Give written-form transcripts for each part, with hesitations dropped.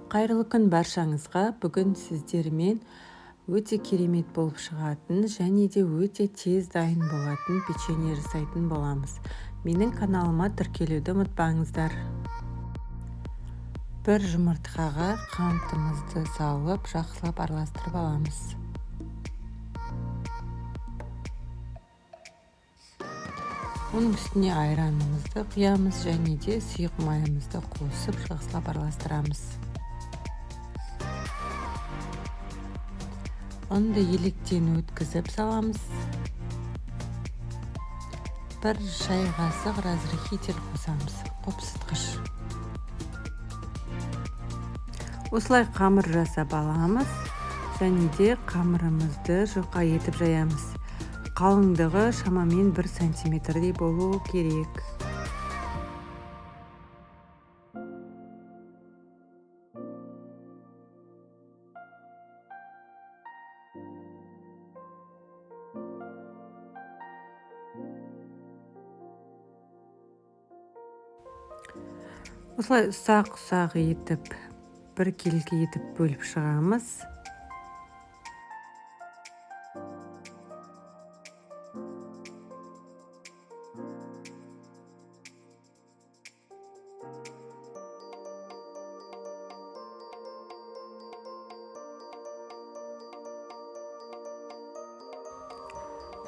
Қайырлы күн баршаңызға. Бүгін сіздермен өте керемет болып шығатын және де өте тез дайын болатын печенье жасайтын боламыз. Менің каналыма тіркелуді ұмытпаңыздар. Бір жұмыртқаға қантымызды салып, жақсылап араластырып аламыз. Оның үстіне айранымызды құямыз және де сұйық майымызды қосып, жақсылап араластырамыз. Оны електен өткізіп саламыз. Бір шай қасық разрыхитель қосамыз, қопсытқыш. Осылай қамыр жасап аламыз және де қамырымызды жұқа етіп жаямыз. Қалыңдығы шамамен 1 сантиметрдей болуы керек. Осылай ұсақ етіп, бір келге етіп бөліп шығамыз.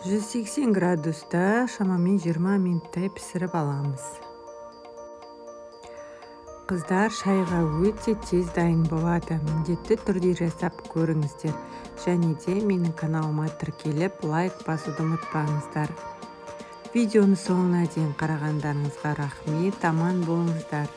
«180 градуста шамамен 20 минуттай пісіріп аламыз». Қыздар, шайға өте тез дайын болады. Міндетті түрде жасап көріңіздер. Және де менің каналыма тіркеліп, лайк басуды ұмытпаңыздар. Видеоны соңына дейін қарағандарыңызға рахмет. Аман болыңыздар.